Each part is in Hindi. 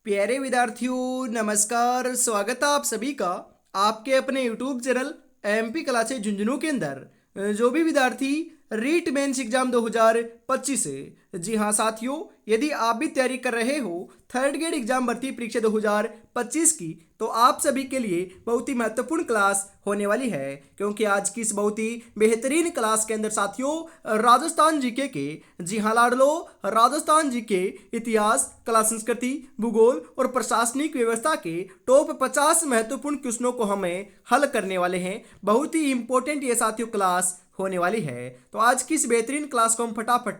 प्यारे विद्यार्थियों नमस्कार। स्वागत है आप सभी का आपके अपने YouTube channel MP classes Jhunjhunu के अंदर। जो भी विद्यार्थी रीट मेंस एग्जाम 2025 है, जी हाँ साथियों, यदि आप भी तैयारी कर रहे हो थर्ड ग्रेड एग्जाम भर्ती परीक्षा 2025 की, तो आप सभी के लिए बहुत ही महत्वपूर्ण क्लास होने वाली है। क्योंकि आज की इस बहुत ही बेहतरीन क्लास के अंदर साथियों राजस्थान जीके के, जी हाँ लाडलो, राजस्थान जीके इतिहास, कला संस्कृति, भूगोल और प्रशासनिक व्यवस्था के टॉप 50 महत्वपूर्ण क्वेश्चनों को हमें हल करने वाले हैं। बहुत ही इंपॉर्टेंट ये साथियों क्लास होने वाली है। तो आज की इस बेहतरीन क्लास को हम फटाफट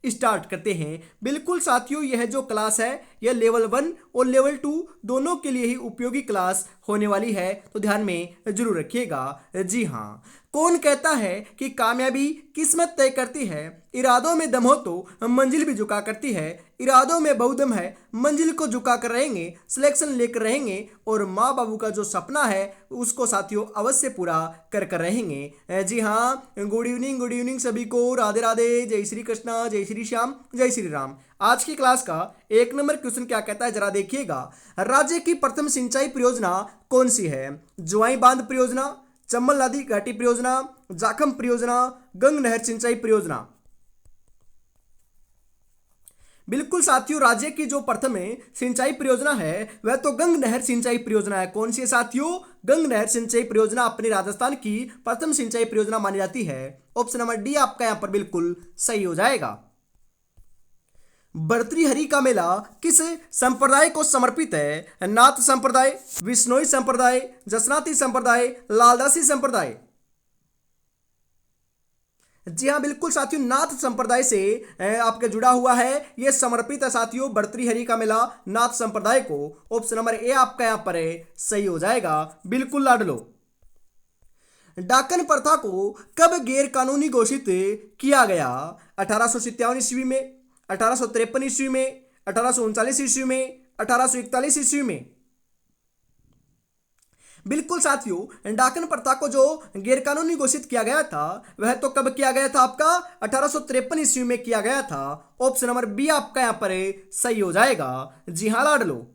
स्टार्ट करते हैं। बिल्कुल साथियों, यह जो क्लास है यह लेवल 1 और लेवल 2 दोनों के लिए ही उपयोगी क्लास होने वाली है, तो ध्यान में जरूर रखिएगा। जी हाँ, कौन कहता है कि कामयाबी किस्मत तय करती है, इरादों में दम हो तो मंजिल भी झुका करती है। इरादों में बहुदम है, मंजिल को झुका कर रहेंगे, सिलेक्शन लेकर रहेंगे और माँ बाबू का जो सपना है उसको साथियों अवश्य पूरा कर कर रहेंगे। जी हाँ, गुड इवनिंग सभी को। राधे राधे, जय श्री कृष्णा, जय श्री श्याम, जय श्री राम। आज की क्लास का एक नंबर क्वेश्चन क्या कहता है, जरा देखिएगा। राज्य की प्रथम सिंचाई परियोजना कौन सी है? जुआई बांध परियोजना, चंबल नदी घाटी परियोजना, जाखम परियोजना, गंग नहर सिंचाई परियोजना। बिल्कुल साथियों, राज्य की जो प्रथम सिंचाई परियोजना है वह तो गंग नहर सिंचाई परियोजना है। कौन सी है साथियों? गंग नहर सिंचाई परियोजना अपने राजस्थान की प्रथम सिंचाई परियोजना मानी जाती है। ऑप्शन नंबर डी आपका यहां पर बिल्कुल सही हो जाएगा। भर्तृहरि का मेला किस संप्रदाय को समर्पित है? नाथ संप्रदाय, विश्नोई संप्रदाय, जसनाती संप्रदाय, लालदासी संप्रदाय। जी हाँ बिल्कुल साथियों, नाथ संप्रदाय से आपके जुड़ा हुआ है। यह समर्पित है साथियों भर्तृहरि का मेला नाथ संप्रदाय को। ऑप्शन नंबर ए आपका यहां पर सही हो जाएगा। बिल्कुल लाडलो। डाकन प्रथा को कब गैर कानूनी घोषित किया गया? 1857 ईस्वी में, 1853 ईस्वी में, 1839 ईस्वी में, 1841 ईस्वी में। बिल्कुल साथियों, डाकन प्रथा को जो गैरकानूनी घोषित किया गया था वह तो कब किया गया था? आपका 1853 ईस्वी में किया गया था। ऑप्शन नंबर बी आपका यहां पर सही हो जाएगा। जी हां लाडलो।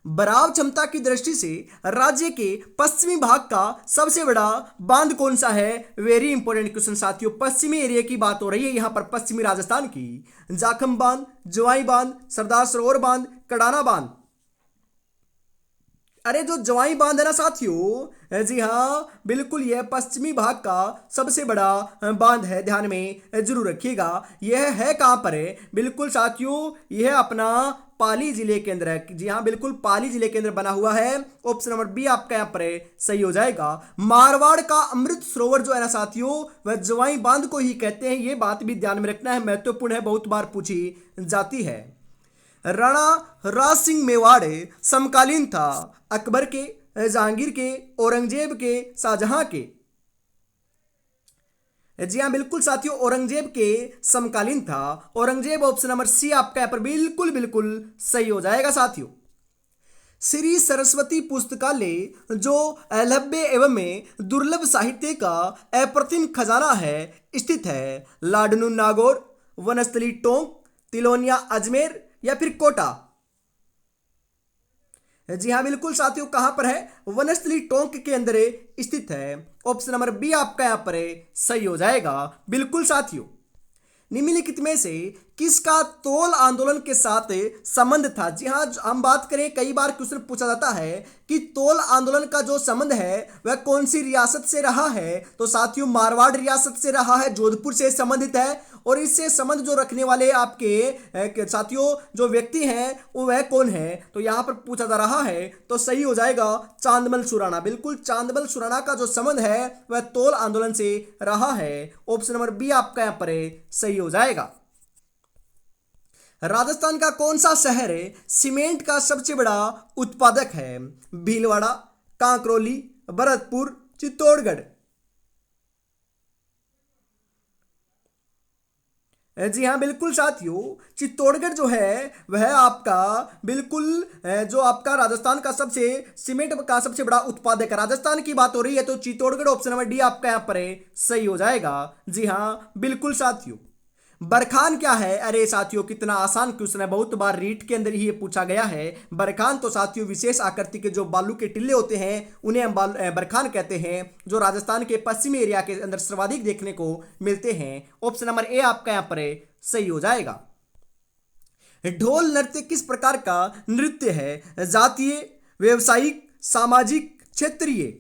बराव क्षमता की दृष्टि से राज्य के पश्चिमी भाग का सबसे बड़ा बांध कौन सा है? वेरी इंपॉर्टेंट क्वेश्चन साथियों। पश्चिमी एरिया की बात हो रही है यहां पर, पश्चिमी राजस्थान की। जाखम बांध, जुआई बांध, सरदार सरोवर बांध, कडाना बांध। अरे जो जवाई बांध है ना साथियों, जी हाँ बिल्कुल यह पश्चिमी भाग का सबसे बड़ा बांध है। ध्यान में जरूर रखिएगा। यह है कहां पर है? बिल्कुल साथियों, यह अपना पाली जिले के अंदर है। जी हाँ बिल्कुल पाली जिले के अंदर बना हुआ है। ऑप्शन नंबर बी आपका यहाँ पर सही हो जाएगा। मारवाड़ का अमृत सरोवर जो है ना साथियों वह जवाई बांध को ही कहते हैं। ये बात भी ध्यान में रखना है, महत्वपूर्ण है, बहुत बार पूछी जाती है। राणा राज सिंह मेवाड़ समकालीन था अकबर के, जहांगीर के, औरंगजेब के, शाहजहां के। जी हाँ बिल्कुल साथियों, औरंगजेब के समकालीन था। औरंगजेब। ऑप्शन नंबर सी आपका यहाँ पर बिल्कुल बिल्कुल सही हो जाएगा साथियों। श्री सरस्वती पुस्तकालय जो अलभ्य एवं में दुर्लभ साहित्य का अप्रतिम खजाना है स्थित है? लाडनू नागौर, वनस्थली टोंक, तिलोनिया अजमेर या फिर कोटा। जी हाँ बिल्कुल साथियों, कहां पर है? वनस्थली टोंक के अंदर स्थित है। ऑप्शन नंबर बी आपका यहां पर सही हो जाएगा। बिल्कुल साथियों, निम्नलिखित में से किसका तोल आंदोलन के साथ संबंध था? जी हाँ, हम बात करें, कई बार क्वेश्चन पूछा जाता है कि तोल आंदोलन का जो संबंध है वह कौन सी रियासत से रहा है? तो साथियों मारवाड़ रियासत से रहा है, जोधपुर से संबंधित है। और इससे संबंध जो रखने वाले आपके साथियों जो व्यक्ति हैं वो वह कौन है? तो यहां पर पूछा जा रहा है, तो सही हो जाएगा चांदमल सुराणा। बिल्कुल चांदमल सुराणा का जो संबंध है वह तोल आंदोलन से रहा है। ऑप्शन नंबर बी आपका यहां पर सही हो जाएगा। राजस्थान का कौन सा शहर सीमेंट का सबसे बड़ा उत्पादक है? भीलवाड़ा, कांकरोली, भरतपुर, चित्तौड़गढ़। जी हाँ बिल्कुल साथियों, चित्तौड़गढ़ जो है वह आपका बिल्कुल जो आपका राजस्थान का सबसे सीमेंट का सबसे बड़ा उत्पादक है। राजस्थान की बात हो रही है तो चित्तौड़गढ़। ऑप्शन नंबर डी आपका यहाँ पर सही हो जाएगा। जी हाँ बिल्कुल साथियों। बरखान क्या है? अरे साथियों, कितना आसान क्वेश्चन है, बहुत बार रीट के अंदर ही ये पूछा गया है। बरखान तो साथियों विशेष आकृति के जो बालू के टिल्ले होते हैं उन्हें हम बरखान कहते हैं, जो राजस्थान के पश्चिमी एरिया के अंदर सर्वाधिक देखने को मिलते हैं। ऑप्शन नंबर ए आपका यहाँ पर सही हो जाएगा। ढोल नृत्य किस प्रकार का नृत्य है? जातीय, व्यावसायिक, सामाजिक, क्षेत्रीय?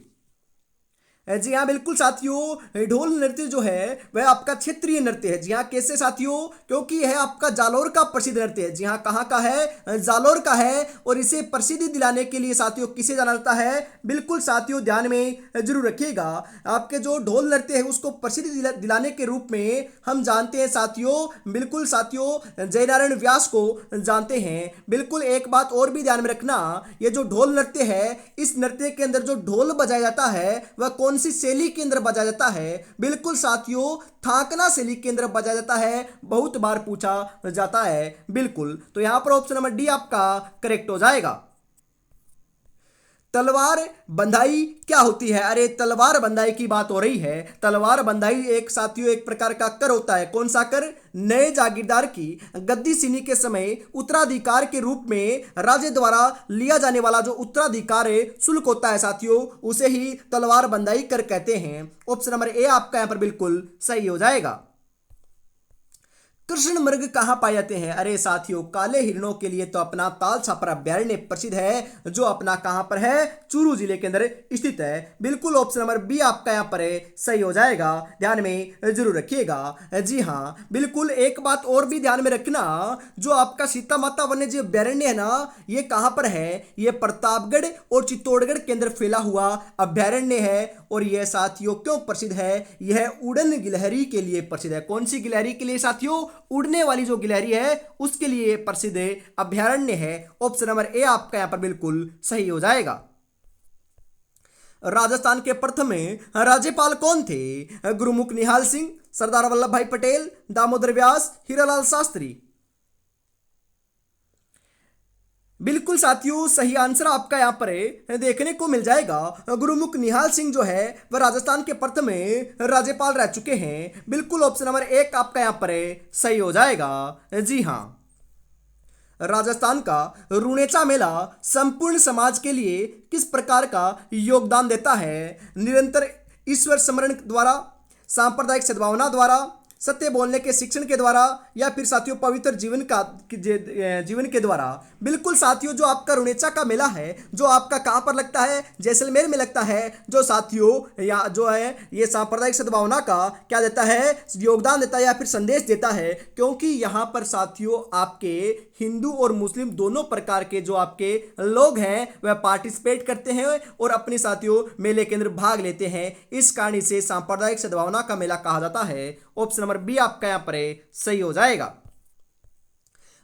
जी हाँ बिल्कुल साथियों, ढोल नृत्य जो है वह आपका क्षेत्रीय नृत्य है। जी हाँ, कैसे साथियों? क्योंकि यह आपका जालोर का प्रसिद्ध नृत्य है। जी हाँ, कहाँ का है? जालोर का है। और इसे प्रसिद्धि दिलाने के लिए साथियों किसे जाना जाता है? बिल्कुल साथियों, ध्यान में जरूर रखिएगा, आपके जो ढोल नृत्य है उसको प्रसिद्धि दिलाने के रूप में हम जानते हैं साथियों, बिल्कुल साथियों जयनारायण व्यास को जानते हैं। बिल्कुल एक बात और भी ध्यान में रखना, ये जो ढोल नृत्य है, इस नृत्य के अंदर जो ढोल बजाया जाता है वह कौन सी शैली के अंदर बजाया जाता है? बिल्कुल साथियों थाकना शैली के अंदर बजाया जाता है, बहुत बार पूछा जाता है। बिल्कुल, तो यहां पर ऑप्शन नंबर डी आपका करेक्ट हो जाएगा। तलवार बंधाई क्या होती है? अरे तलवार बंधाई की बात हो रही है। तलवार बंधाई एक साथियों एक प्रकार का कर होता है। कौन सा कर? नए जागीरदार की गद्दी सीनी के समय उत्तराधिकार के रूप में राजे द्वारा लिया जाने वाला जो उत्तराधिकार शुल्क होता है साथियों, उसे ही तलवार बंधाई कर कहते हैं। ऑप्शन नंबर ए आपका यहां पर बिल्कुल सही हो जाएगा। कृष्ण मृग कहाँ पाए जाते हैं? अरे साथियों, काले हिरणों के लिए तो अपना ताल छापर अभ्यारण्य प्रसिद्ध है, जो अपना कहां पर है? चूरू जिले के अंदर स्थित है। बिल्कुल ऑप्शन नंबर बी आपका यहां पर सही हो जाएगा, ध्यान में जरूर रखिएगा। जी हाँ बिल्कुल, एक बात और भी ध्यान में रखना, जो आपका सीता माता वन्यजीव अभ्यारण्य है ना, ये कहां पर है? ये प्रतापगढ़ और चित्तौड़गढ़ के अंदर फैला हुआ अभ्यारण्य है। और यह साथियों क्यों प्रसिद्ध है? यह उड़न गिलहरी के लिए प्रसिद्ध है। कौन सी गिलहरी के लिए साथियों? उड़ने वाली जो गिलहरी है उसके लिए प्रसिद्ध अभ्यारण्य है। ऑप्शन नंबर ए आपका यहां पर बिल्कुल सही हो जाएगा। राजस्थान के प्रथम राज्यपाल कौन थे? गुरुमुख निहाल सिंह, सरदार वल्लभ भाई पटेल, दामोदर व्यास, हीरालाल शास्त्री? बिल्कुल साथियों, सही आंसर आपका यहां पर देखने को मिल जाएगा। गुरुमुख निहाल सिंह जो है वह राजस्थान के प्रथम राज्यपाल रह चुके हैं। बिल्कुल ऑप्शन नंबर एक आपका यहां पर सही हो जाएगा। जी हाँ, राजस्थान का रुणेचा मेला संपूर्ण समाज के लिए किस प्रकार का योगदान देता है? निरंतर ईश्वर स्मरण द्वारा, सांप्रदायिक सद्भावना द्वारा, सत्य बोलने के शिक्षण के द्वारा, या फिर साथियों पवित्र जीवन के द्वारा? बिल्कुल साथियों, जो आपका रुणेचा का मेला है जो आपका कहां पर लगता है? जैसलमेर में लगता है। जो साथियों या जो है ये सांप्रदायिक सद्भावना का क्या देता है? योगदान देता है या फिर संदेश देता है, क्योंकि यहां पर साथियों आपके हिंदू और मुस्लिम दोनों प्रकार के जो आपके लोग हैं वह पार्टिसिपेट करते हैं और अपने साथियों मेले के अंदर भाग लेते हैं। इस कारण इसे सांप्रदायिक सद्भावना का मेला कहा जाता है। ऑप्शन नंबर बी आपका यहां पर सही हो जाएगा।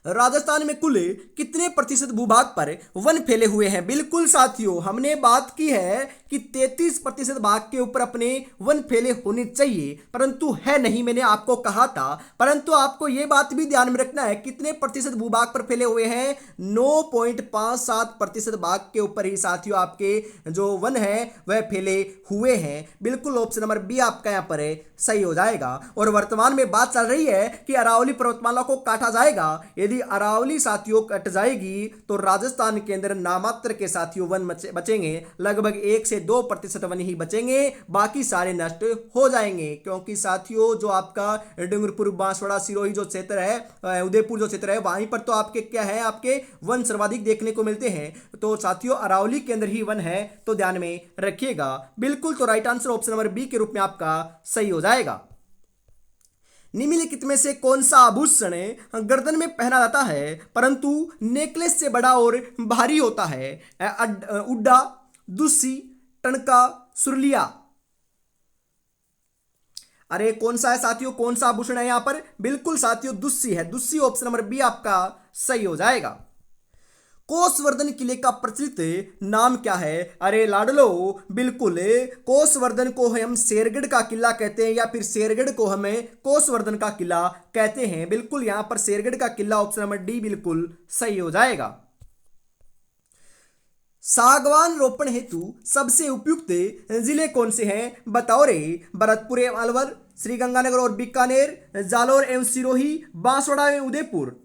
राजस्थान में कुल कितने प्रतिशत भूभाग पर वन फैले हुए हैं? बिल्कुल साथियों, हमने बात की है कि 33% भाग के ऊपर अपने वन फैले होने चाहिए, परंतु है नहीं, मैंने आपको कहा था। परंतु आपको यह बात भी ध्यान में रखना है, कितने प्रतिशत भूभाग पर फैले हुए हैं? 9.57% भाग के ऊपर ही साथियों आपके जो वन है वह फैले हुए हैं। बिल्कुल ऑप्शन नंबर बी आपका यहां पर सही हो जाएगा। और वर्तमान में बात चल रही है कि अरावली पर्वतमाला को काटा जाएगा। यदि अरावली साथियों कट जाएगी तो राजस्थान के अंदर नामात्र के साथियों वन बचेंगे, लगभग 1 से 2% वन ही बचेंगे, बाकी सारे नष्ट हो जाएंगे। क्योंकि साथियों जो आपका डूंगरपुर, बांसवाड़ा, सिरोही जो क्षेत्र है, उदयपुर जो क्षेत्र है, वहीं पर तो आपके क्या है, आपके वन सर्वाधिक देखने को मिलते हैं। तो साथियों अरावली के अंदर ही वन है, तो ध्यान में रखिएगा। बिल्कुल, तो right answer option number B के रूप में आपका सही हो जाएगा। निम्नलिखित में से कौन सा आभूषण गर्दन में पहना जाता है परंतु नेकलेस से बड़ा और भारी होता है? उड्डा, दुस्सी, टणका, सुरलिया? अरे कौन सा है साथियों, कौन सा आभूषण है यहां पर? बिल्कुल साथियों दुस्सी है। दुस्सी ऑप्शन नंबर बी आपका सही हो जाएगा। कोसवर्धन किले का प्रचलित नाम क्या है? अरे लाडलो, बिल्कुल कोसवर्धन को हम शेरगढ़ का किला कहते हैं, या फिर शेरगढ़ को हमें कोसवर्धन का किला कहते हैं। बिल्कुल यहां पर शेरगढ़ का किला ऑप्शन नंबर डी बिल्कुल सही हो जाएगा। सागवान रोपण हेतु सबसे उपयुक्त जिले कौन से हैं? बताओ रे। भरतपुर एवं अलवर, श्रीगंगानगर और बीकानेर, जालोर एवं सिरोही, बांसवाड़ा एवं उदयपुर।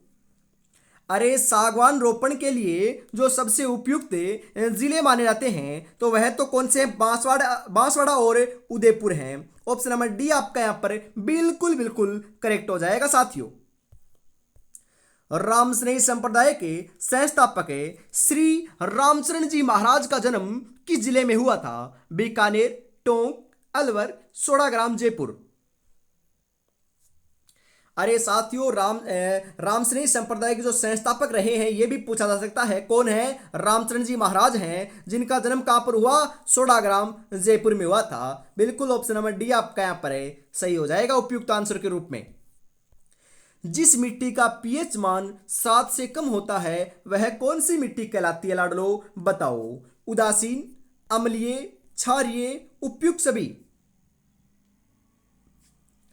अरे सागवान रोपण के लिए जो सबसे उपयुक्त जिले माने जाते हैं तो वह तो कौन से हैं? बांसवाड़ा और उदयपुर हैं। ऑप्शन नंबर डी आपका यहाँ पर बिल्कुल बिल्कुल करेक्ट हो जाएगा साथियों। रामस्नेही संप्रदाय के संस्थापक श्री रामचरण जी महाराज का जन्म किस जिले में हुआ था? बीकानेर, टोंक, अलवर, सोड़ाग्राम, जयपुर। अरे साथियों, रामस्नेही संप्रदाय के जो संस्थापक रहे हैं ये भी पूछा जा सकता है। कौन है? रामचरण जी महाराज हैं, जिनका जन्म कहां पर हुआ? सोड़ाग्राम, जयपुर में हुआ था। बिल्कुल ऑप्शन नंबर डी आपका यहां पर है सही हो जाएगा उपयुक्त आंसर के रूप में। जिस मिट्टी का पीएच मान 7 से कम होता है वह कौन सी मिट्टी कहलाती है लाडलो? बताओ। उदासीन, अम्लीय, क्षारीय, उपयुक्त सभी।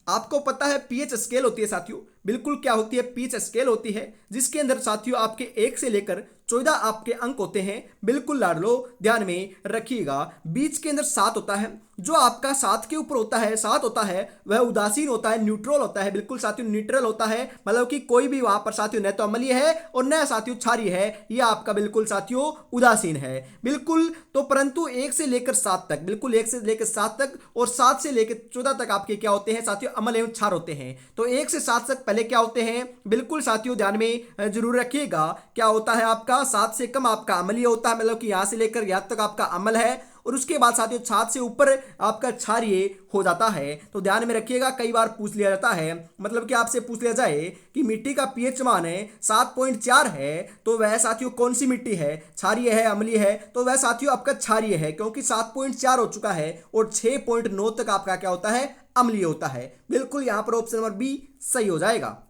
आपको पता है पीएच स्केल होती है साथियों। बिल्कुल क्या होती है? पीएच स्केल होती है जिसके अंदर साथियों आपके 1 से लेकर 14 आपके अंक होते हैं। बिल्कुल लाडलो ध्यान में रखिएगा। बीच के अंदर 7 होता है। जो आपका 7 के ऊपर होता है, 7 होता है, वह उदासीन होता है, न्यूट्रल होता है। बिल्कुल साथियों न्यूट्रल होता है, मतलब कि कोई भी वहां पर साथियों न तो अम्लीय है और न साथियों क्षारीय है। यह आपका बिल्कुल साथियों उदासीन है। बिल्कुल तो परंतु 1 से लेकर 7 तक, बिल्कुल 1 से लेकर 7 तक और 7 से लेकर 14 तक आपके क्या होते हैं साथियों? अम्ल एवं क्षार होते हैं। तो 1 से 7 तक पहले क्या होते हैं? बिल्कुल साथियों ध्यान में जरूर रखिएगा। क्या होता है आपका? 7 से कम आपका अम्लीय होता है, मतलब कि यहां से लेकर यहां तक आपका अम्ल है, और उसके बाद साथियों 7 से ऊपर आपका क्षारीय हो जाता है। तो ध्यान में रखिएगा, कई बार पूछ लिया जाता है, मतलब कि आपसे पूछ लिया जाए कि मिट्टी का पीएच मान है 7.4 है तो वह साथियों कौन सी मिट्टी है? क्षारीय है, अम्लीय है? तो वह साथियों आपका क्षारीय है, क्योंकि 7.4 हो चुका है और 6.9 तक आपका क्या होता है? अम्लीय होता है। बिल्कुल यहां पर ऑप्शन नंबर बी सही हो जाएगा।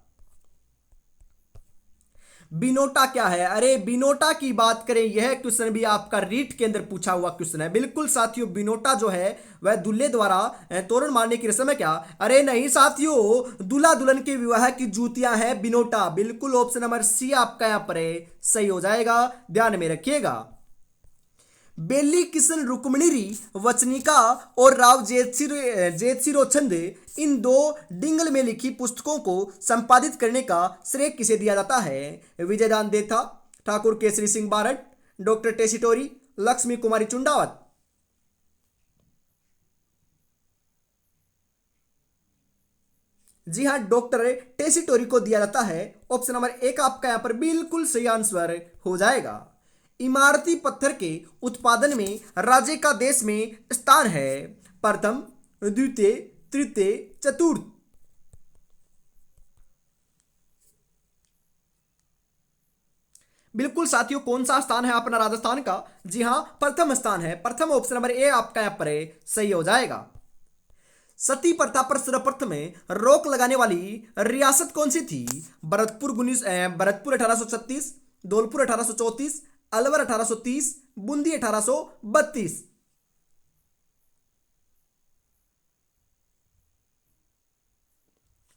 बिनोटा क्या है? अरे बिनोटा की बात करें, यह क्वेश्चन भी आपका रीट के अंदर पूछा हुआ क्वेश्चन है। बिल्कुल साथियों, बिनोटा जो है वह दूल्हे द्वारा तोरण मारने की रस्म है क्या? अरे नहीं साथियों, दूल्हा दुल्हन के विवाह की जूतियां हैं बिनोटा। बिल्कुल ऑप्शन नंबर सी आपका यहां पर है सही हो जाएगा, ध्यान में रखिएगा। बेली किशन रुक्मिणी वचनिका और राव जेतसिरोचंद, इन 2 डिंगल में लिखी पुस्तकों को संपादित करने का श्रेय किसे दिया जाता है? विजयदान देथा, ठाकुर केसरी सिंह बारट, डॉक्टर टेसीटोरी, लक्ष्मी कुमारी चुंडावत। जी हां, डॉक्टर टेसीटोरी को दिया जाता है। ऑप्शन नंबर 1 आपका यहां पर बिल्कुल सही आंसर हो जाएगा। इमारती पत्थर के उत्पादन में राज्य का देश में स्थान है? प्रथम, द्वितीय, तृतीय, चतुर्थ। बिल्कुल साथियों, कौन सा स्थान है अपना राजस्थान का? जी हां, प्रथम स्थान है। प्रथम ऑप्शन नंबर ए आपका यहां पर सही हो जाएगा। सती प्रथा पर सर्वप्रथम रोक लगाने वाली रियासत कौन सी थी? भरतपुर 1836, धौलपुर 1834, अलवर 1830, बूंदी 1832।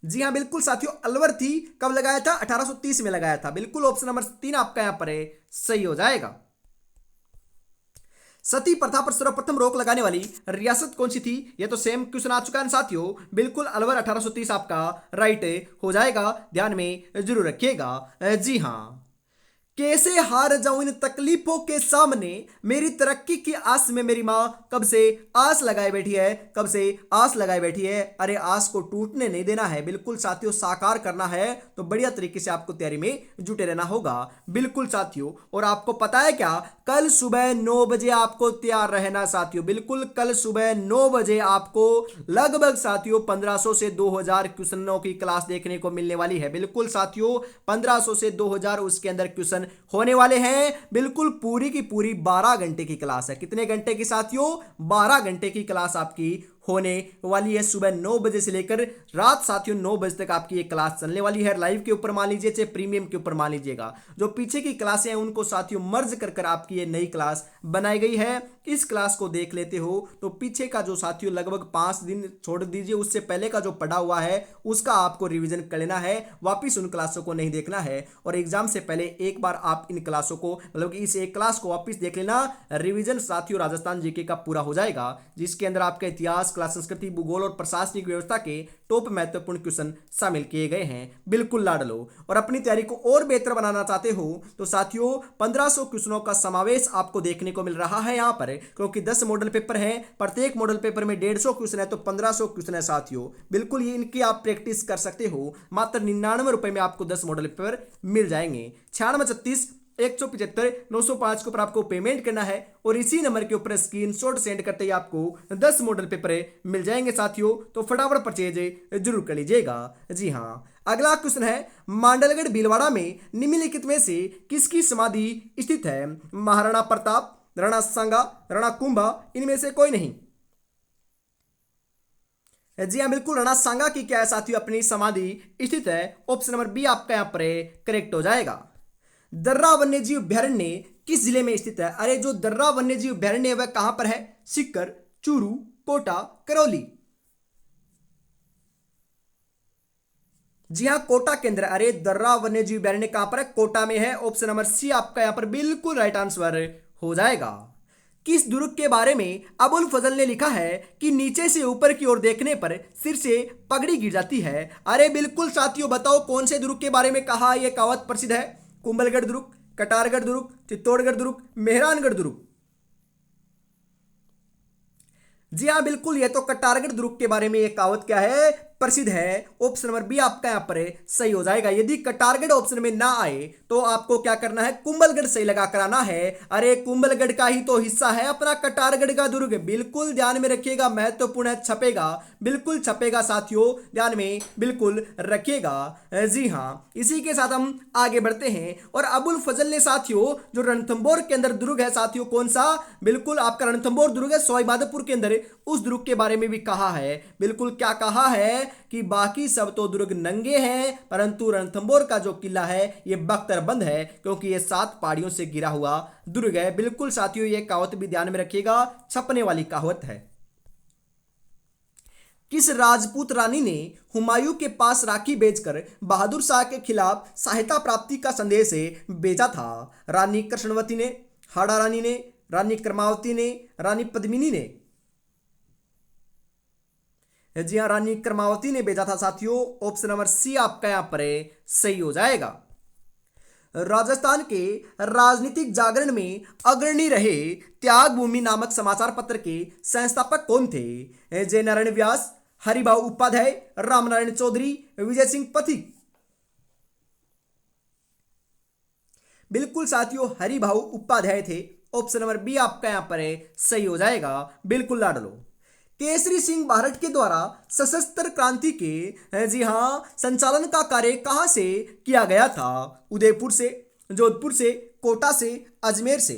जी हां बिल्कुल साथियों, अलवर थी। कब लगाया था? 1830 में लगाया था। बिल्कुल ऑप्शन नंबर 3 आपका यहां पर है सही हो जाएगा। सती प्रथा पर सर्वप्रथम रोक लगाने वाली रियासत कौन सी थी? ये तो सेम क्वेश्चन आ चुका है साथियों। बिल्कुल अलवर 1830 आपका राइट हो जाएगा, ध्यान में जरूर रखिएगा। जी हां। कैसे हार जाऊं इन तकलीफों के सामने, मेरी तरक्की की आस में मेरी माँ कब से आस लगाए बैठी है, कब से आस लगाए बैठी है। अरे आस को टूटने नहीं देना है, बिल्कुल साथियों साकार करना है, तो बढ़िया तरीके से आपको तैयारी में जुटे रहना होगा। बिल्कुल साथियों, और आपको पता है क्या, कल सुबह 9 बजे आपको तैयार रहना साथियों। बिल्कुल कल सुबह 9 बजे आपको लगभग साथियों 1500 से 2000 क्वेश्चनों की क्लास देखने को मिलने वाली है। बिल्कुल साथियों 1500 से 2000 उसके अंदर क्वेश्चन होने वाले हैं। बिल्कुल पूरी की पूरी 12 घंटे की क्लास है। कितने घंटे की साथियों? 12 घंटे की क्लास आपकी होने वाली है। सुबह 9 बजे से लेकर रात साथियों 9 बजे तक आपकी ये क्लास चलने वाली है। लाइव के ऊपर मान लीजिए, चाहे प्रीमियम के ऊपर मान लीजिएगा। जो पीछे की क्लासें हैं उनको साथियों मर्ज कर आपकी ये नई क्लास बनाई गई है। इस क्लास को देख लेते हो तो पीछे का जो साथियों लगभग 5 दिन छोड़ दीजिए, उससे पहले का जो पढ़ा हुआ है उसका आपको रिवीजन कर लेना है। वापिस उन क्लासों को नहीं देखना है, और एग्जाम से पहले एक बार आप इन क्लासों को, मतलब कि इस एक क्लास को वापिस देख लेना। रिवीजन साथियों राजस्थान जीके का पूरा हो जाएगा, जिसके अंदर आपका इतिहास, कला, संस्कृति, भूगोल और प्रशासनिक व्यवस्था के टॉप महत्वपूर्ण क्वेश्चन शामिल किए गए हैं। बिल्कुल लाडलो। और अपनी तैयारी को और बेहतर बनाना चाहते हो तो साथियों 1500 क्वेश्चनों का समावेश आपको देखने को मिल रहा है यहाँ पर, क्योंकि 10 मॉडल पेपर हैं, प्रत्येक मॉडल पेपर में 150 क्वेश्चन है, तो 1500 क्वेश्चन है साथियों। बिल्कुल ये इनकी आप प्रैक्टिस कर सकते हो। मात्र 99 रुपए में आपको 10 मॉडल पेपर मिल जाएंगे। 9636 175 905 के ऊपर आपको पेमेंट करना है और इसी नंबर के ऊपर स्क्रीनशॉट सेंड करते ही आपको 10 मॉडल पेपर मिल जाएंगे साथियों। तो फटाफट परचेज जरूर कर लीजिएगा। जी हाँ, अगला क्वेश्चन है, मांडलगढ़ भीलवाड़ा में निम्नलिखित में से किसकी समाधि स्थित है? महाराणा प्रताप, राणा सांगा, राणा कुंभा, इनमें से कोई नहीं। जी हाँ, बिल्कुल राणा सांगा की क्या है साथियों अपनी समाधि स्थित है। ऑप्शन नंबर बी आपका यहाँ पर करेक्ट हो जाएगा। दर्रा वन्यजीव अभ्यारण्य किस जिले में स्थित है? अरे जो दर्रा वन्यजीव अभ्यारण्य वह कहां पर है? सीकर, चूरू, कोटा, करौली। जी हाँ, कोटा के अंदर। अरे दर्रा वन्यजीव अभ्यारण्य कहां पर है? कोटा में है। ऑप्शन नंबर सी आपका यहां पर बिल्कुल राइट आंसर हो जाएगा। किस दुर्ग के बारे में अबुल फजल ने लिखा है कि नीचे से ऊपर की ओर देखने पर सिर से पगड़ी गिर जाती है? अरे बिल्कुल साथियों, बताओ कौन से दुर्ग के बारे में कहा यह कहावत प्रसिद्ध है? कुंभलगढ़ दुर्ग, कटारगढ़ दुर्ग, चित्तौड़गढ़ दुर्ग, मेहरानगढ़ दुर्ग। जी हाँ, बिल्कुल ये तो कटारगढ़ दुर्ग के बारे में एक कहावत क्या है? प्रसिद्ध है। ऑप्शन नंबर बी आपका यहाँ पर सही हो जाएगा। यदि कटारगढ़ ऑप्शन में ना आए तो आपको क्या करना है? कुंभलगढ़ सही लगा कराना है। अरे कुंभलगढ़ का ही तो हिस्सा है अपना कटारगढ़ का दुर्ग। बिल्कुल ध्यान में रखिएगा, महत्वपूर्ण है, छपेगा, बिल्कुल छपेगा साथियों, ध्यान में बिल्कुल रखिएगा। जी हाँ, इसी के साथ हम आगे बढ़ते हैं। और अबुल फजल ने साथियों जो रणथंभौर के अंदर दुर्ग है साथियों, कौन सा? बिल्कुल आपका रणथंभौर दुर्ग है सवाईमाधोपुर के अंदर, उस दुर्ग के बारे में भी कहा है। बिल्कुल क्या कहा है कि बाकी सब तो दुर्ग नंगे हैं, परंतु रणथंभौर का जो किला है ये बख्तरबंद है, क्योंकि ये 7 पहाड़ियों से घिरा हुआ दुर्ग है। बिल्कुल साथियों ये कहावत भी ध्यान में रखिएगा, छपने वाली कहावत है। किस राजपूत रानी ने हुमायूं के पास राखी भेजकर बहादुर शाह के खिलाफ सहायता प्राप्ति का संदेश भेजा था? रानी कृष्णवती ने, हाड़ा रानी ने, रानी कर्मावती ने, रानी पद्मिनी ने? जी हाँ, रानी कर्मावती ने भेजा था साथियों। ऑप्शन नंबर सी आपका यहां पर सही हो जाएगा। राजस्थान के राजनीतिक जागरण में अग्रणी रहे त्याग भूमि नामक समाचार पत्र के संस्थापक कौन थे? जय नारायण व्यास, हरिभाऊ उपाध्याय, रामनारायण चौधरी, विजय सिंह पथिक। बिल्कुल साथियों हरिभाऊ उपाध्याय थे। ऑप्शन नंबर बी आपका यहां पर सही हो जाएगा। बिल्कुल लाडलो। केसरी सिंह भारत के द्वारा सशस्त्र क्रांति के जी हाँ संचालन का कार्य कहां से किया गया था? उदयपुर से, जोधपुर से, कोटा से, अजमेर से?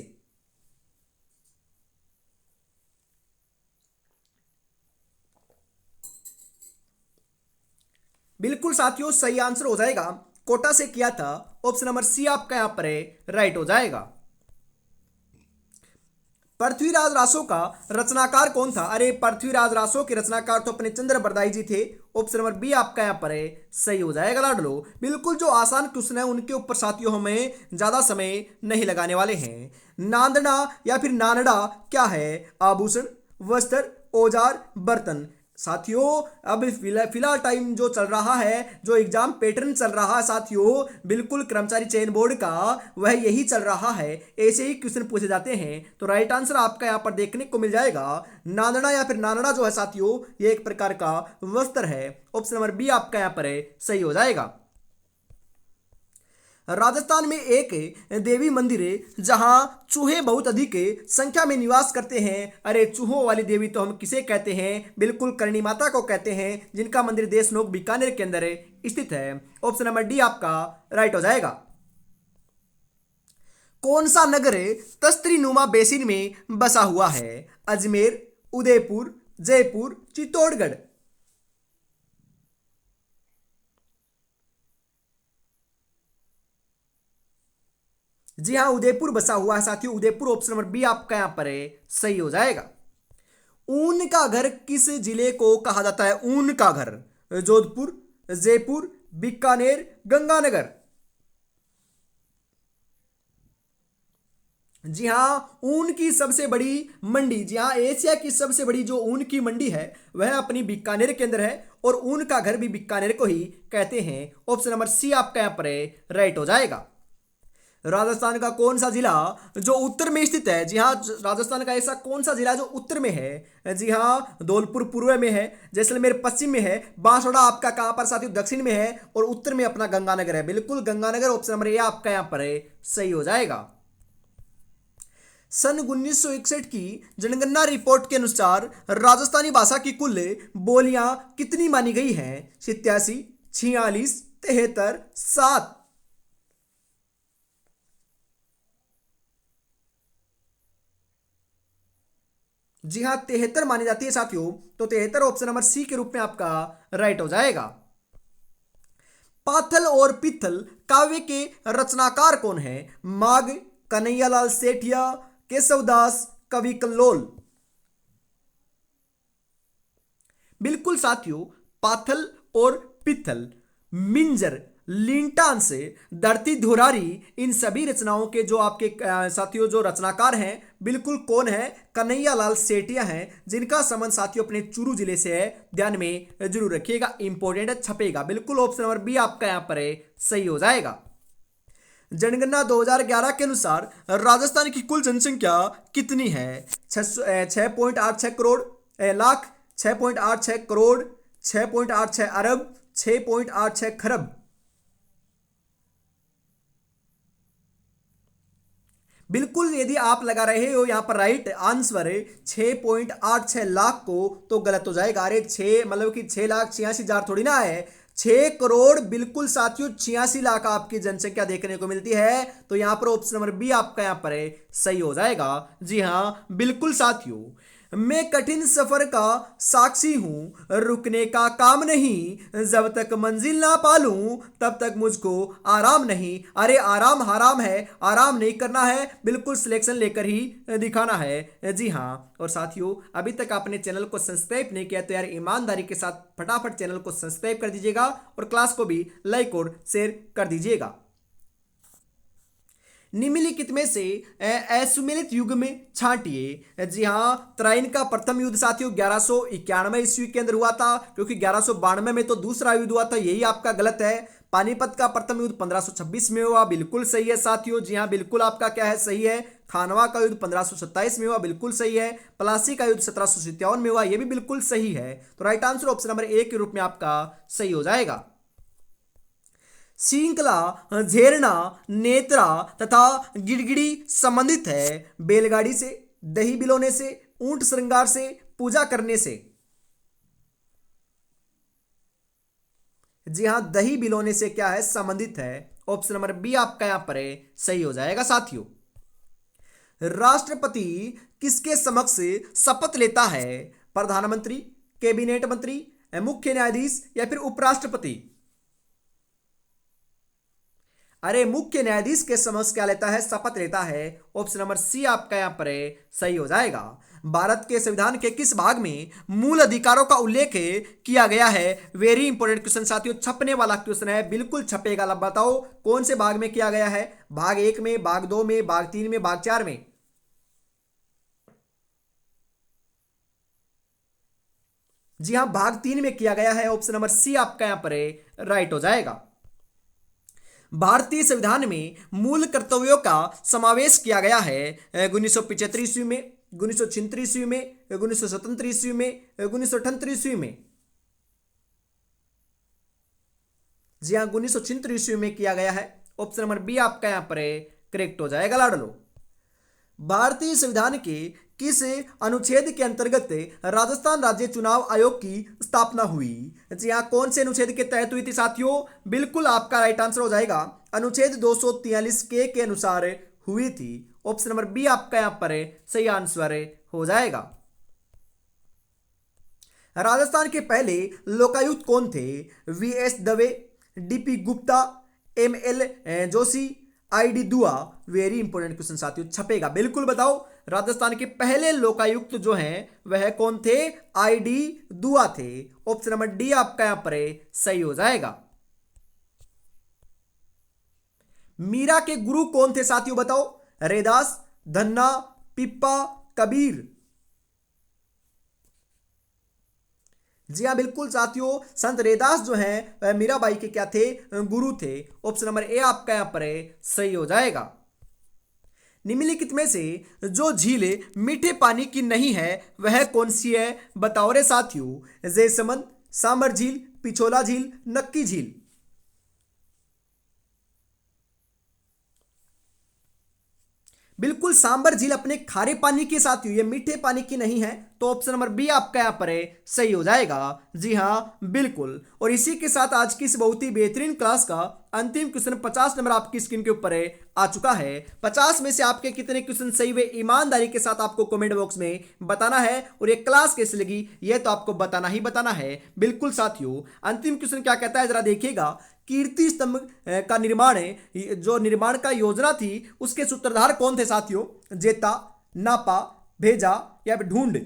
बिल्कुल साथियों सही आंसर हो जाएगा, कोटा से किया था। ऑप्शन नंबर सी आपका यहां पर राइट हो जाएगा। पृथ्वीराज रासो का रचनाकार कौन था? अरे पृथ्वीराज रासो के रचनाकार तो अपने चंद्र बरदाई जी थे। ऑप्शन नंबर बी आपका यहाँ पर सही हो जाएगा लाडलो। बिल्कुल जो आसान क्वेश्चन है उनके ऊपर साथियों हमें ज्यादा समय नहीं लगाने वाले हैं। नांदना या फिर नानड़ा क्या है? आभूषण, वस्त्र, औजार, बर्तन। साथियों अब फिलहाल टाइम जो चल रहा है, जो एग्जाम पैटर्न चल रहा है साथियों, बिल्कुल कर्मचारी चयन बोर्ड का वह यही चल रहा है, ऐसे ही क्वेश्चन पूछे जाते हैं। तो राइट आंसर आपका यहां पर देखने को मिल जाएगा नांदना या फिर नानड़ा जो है साथियों ये एक प्रकार का वस्त्र है। ऑप्शन नंबर बी आपका यहां पर सही हो जाएगा। राजस्थान में एक देवी मंदिर है जहां चूहे बहुत अधिक संख्या में निवास करते हैं। अरे चूहों वाली देवी तो हम किसे कहते हैं? बिल्कुल करणी माता को कहते हैं, जिनका मंदिर देशनोक बीकानेर के अंदर स्थित है। ऑप्शन नंबर डी आपका राइट हो जाएगा। कौन सा नगर तस्त्री नुमा बेसिन में बसा हुआ है? अजमेर, उदयपुर, जयपुर, चित्तौड़गढ़? जी हाँ, उदयपुर बसा हुआ है साथियों। उदयपुर ऑप्शन नंबर बी आपका यहां पर सही हो जाएगा। ऊन का घर किस जिले को कहा जाता है? ऊन का घर? जोधपुर, जयपुर, बीकानेर, गंगानगर? जी हाँ, ऊन की सबसे बड़ी मंडी, जी हाँ, एशिया की सबसे बड़ी जो ऊन की मंडी है वह अपनी बीकानेर के अंदर है और ऊन का घर भी बीकानेर को ही कहते हैं। ऑप्शन नंबर सी आपका यहाँ पर राइट हो जाएगा। राजस्थान का कौन सा जिला जो उत्तर में स्थित है? जी हाँ, राजस्थान का ऐसा कौन सा जिला जो उत्तर में है? जी हाँ, धौलपुर पूर्व में है, जैसलमेर पश्चिम में है, बांसवाड़ा आपका कहाँ पर साथियों दक्षिण में है और उत्तर में अपना गंगानगर है। बिल्कुल गंगानगर, ऑप्शन नंबर ए आपका यहाँ पर सही हो जाएगा। सन 1961 की जनगणना रिपोर्ट के अनुसार राजस्थानी भाषा की कुल बोलियां कितनी मानी गई हैं? 87, 46, 73, 7। जी हाँ, 73 मानी जाती है साथियों, तो 73 ऑप्शन नंबर सी के रूप में आपका राइट हो जाएगा। पाथल और पिथल काव्य के रचनाकार कौन है? माघ, कन्हैयालाल सेठिया, केशवदास, कवि कल्लोल। बिल्कुल साथियों, पाथल और पिथल, मिंजर, लिंटान से, धरती धुरारी, इन सभी रचनाओं के जो आपके साथियों जो रचनाकार हैं बिल्कुल कौन है? कन्हैया लाल सेठिया हैं, जिनका संबंध साथियों अपने चूरू जिले से है। ध्यान में जरूर रखिएगा, इंपॉर्टेंट है, छपेगा। बिल्कुल ऑप्शन नंबर बी आपका यहाँ पर सही हो जाएगा। जनगणना 2011 के अनुसार राजस्थान की कुल जनसंख्या कितनी है? 6.86 करोड़ लाख, 6.86 करोड़, 6.86 अरब, 6.86 खरब। बिल्कुल, यदि आप लगा रहे हो यहाँ पर राइट आंसर 6.86 लाख को, तो गलत हो जाएगा। अरे 6 मतलब कि 6,86,000 थोड़ी ना है, 6 करोड़। बिल्कुल साथियों, 86 लाख आपकी जनसंख्या देखने को मिलती है। तो यहाँ पर ऑप्शन नंबर बी आपका यहाँ पर सही हो जाएगा। जी हाँ, बिल्कुल साथियों, मैं कठिन सफर का साक्षी हूं, रुकने का काम नहीं, जब तक मंजिल ना पालूं तब तक मुझको आराम नहीं। अरे आराम हराम है, आराम नहीं करना है, बिल्कुल सिलेक्शन लेकर ही दिखाना है। जी हाँ, और साथियों अभी तक आपने चैनल को सब्सक्राइब नहीं किया तो यार ईमानदारी के साथ फटाफट चैनल को सब्सक्राइब कर दीजिएगा और क्लास को भी लाइक और शेयर कर दीजिएगा। निम्नलिखित में से असुमेलित युग में छांटिए। जी हाँ, त्राइन का प्रथम युद्ध साथियों 1191 ईस्वी के अंदर हुआ था, क्योंकि 1192 में तो दूसरा युद्ध हुआ था, यही आपका गलत है। पानीपत का प्रथम युद्ध 1526 में हुआ, बिल्कुल सही है साथियों। जी हाँ, बिल्कुल आपका क्या है, सही है। खानवा का युद्ध 1527 में हुआ, बिल्कुल सही है। प्लासी का युद्ध 1757 में हुआ, यह भी बिल्कुल सही है। तो right answer option number A के रूप में आपका सही हो जाएगा। श्रृंखला झेरना, नेत्रा तथा गिड़गिड़ी संबंधित है बैलगाड़ी से, दही बिलोने से, ऊंट श्रृंगार से, पूजा करने से। जी हां, दही बिलोने से क्या है, संबंधित है। ऑप्शन नंबर बी आपका यहां पर सही हो जाएगा साथियों। राष्ट्रपति किसके समक्ष शपथ लेता है? प्रधानमंत्री, कैबिनेट मंत्री, मुख्य न्यायाधीश या फिर उपराष्ट्रपति? अरे मुख्य न्यायाधीश के समक्ष क्या लेता है, शपथ लेता है। ऑप्शन नंबर सी आपका यहां पर सही हो जाएगा। भारत के संविधान के किस भाग में मूल अधिकारों का उल्लेख किया गया है? वेरी इंपॉर्टेंट क्वेश्चन साथियों, छपने वाला क्वेश्चन है, बिल्कुल छपेगा। अब बताओ कौन से भाग में किया गया है? भाग 1 में, भाग 2 में, भाग 3 में, भाग 4 में? जी हाँ, भाग 3 में किया गया है। ऑप्शन नंबर सी आपका यहां पर राइट हो जाएगा। भारतीय संविधान में मूल कर्तव्यों का समावेश किया गया है 1975 ईस्वी में, 1976 ईस्वी में, 1977 ईस्वी में, 1978 ईस्वी में? जी हाँ, 1976 ईस्वी में किया गया है। ऑप्शन नंबर बी आपका यहाँ पर करेक्ट हो जाएगा लाडलो। भारतीय संविधान के किस अनुच्छेद के अंतर्गत राजस्थान राज्य चुनाव आयोग की स्थापना हुई? जी हाँ, कौन से अनुच्छेद के तहत हुई थी साथियों? बिल्कुल आपका राइट आंसर हो जाएगा, अनुच्छेद 243 के अनुसार हुई थी। ऑप्शन नंबर बी आपका यहाँ पर सही आंसर हो जाएगा। राजस्थान के पहले लोकायुक्त कौन थे? V S. Dave, D P. Gupta, M L. Joshi, I D. Dua? Very important question साथियों, छपेगा। बिल्कुल बताओ, राजस्थान के पहले लोकायुक्त जो हैं वह कौन थे? आई.डी. दुआ थे। ऑप्शन नंबर डी आपका यहां पर सही हो जाएगा। मीरा के गुरु कौन थे साथियों, बताओ? रैदास, धन्ना, पिप्पा, कबीर। जी हाँ बिल्कुल साथियों, संत रैदास जो हैं वह मीराबाई के क्या थे, गुरु थे। ऑप्शन नंबर ए आपका यहाँ पर सही हो जाएगा। निम्नलिखित में से जो झील मीठे पानी की नहीं है वह कौन सी है, बताओ रे साथियों। जयसमंद, सांबर झील, पिछोला झील, नक्की झील। बिल्कुल सांबर झील अपने खारे पानी के साथियों, ये मीठे पानी की नहीं है, तो ऑप्शन नंबर बी आपका यहाँ पर सही हो जाएगा। जी हाँ बिल्कुल। और इसी के साथ आज की इस बहुत ही बेहतरीन क्लास का अंतिम क्वेश्चन 50 नंबर आपकी स्क्रीन के ऊपर आ चुका है। 50 में से आपके कितने क्वेश्चन सही हुए ईमानदारी के साथ आपको कमेंट बॉक्स में बताना है, और ये क्लास कैसी लगी यह तो आपको बताना ही बताना है। बिल्कुल साथियों, अंतिम क्वेश्चन क्या कहता है जरा देखिएगा। कीर्ति स्तंभ का निर्माण जो निर्माण का योजना थी उसके सूत्रधार कौन थे साथियों। जेता, नापा, भेजा या फिर ढूंढ।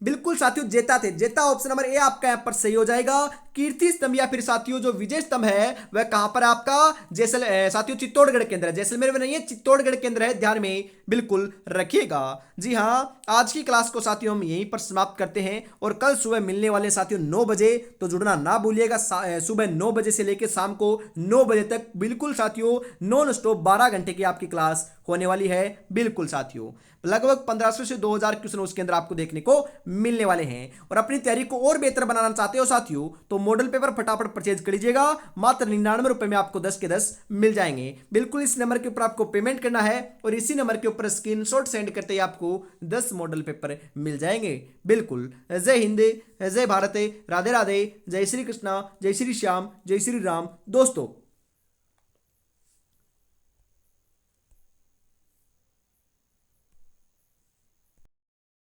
बिल्कुल साथियों जेता थे। जेता ऑप्शन नंबर ए आपका यहां पर सही हो जाएगा। कीर्ति स्तंभ या फिर साथियों जो विजय स्तंभ है वह कहां पर आपका साथियों चित्तौड़गढ़ के अंदर है, जैसलमेर में नहीं है, चित्तौड़गढ़ के अंदर है, ध्यान में बिल्कुल रखिएगा। जी हाँ, आज की क्लास को साथियों हम यहीं पर समाप्त करते हैं, और कल सुबह मिलने वाले साथियों 9 बजे, तो जुड़ना ना भूलिएगा। सुबह 9 बजे से लेकर शाम को 9 बजे तक बिल्कुल साथियों नॉन स्टॉप 12 घंटे की आपकी क्लास होने वाली है। बिल्कुल साथियों, लगभग 1500 से 2000 क्वेश्चन उसके अंदर आपको देखने को मिलने वाले हैं। और अपनी तैयारी को और बेहतर बनाना चाहते हो साथियों तो मॉडल पेपर फटाफट परचेज कर लीजिएगा। मात्र 99 रुपए में आपको 10 के 10 मिल जाएंगे। बिल्कुल इस नंबर के ऊपर आपको पेमेंट करना है, और इसी नंबर के ऊपर स्क्रीनशॉट सेंड करते ही आपको 10 मॉडल पेपर मिल जाएंगे। बिल्कुल। जय हिंद, जय भारत, राधे राधे, जय श्री कृष्णा, जय श्री श्याम, जय श्री राम दोस्तों।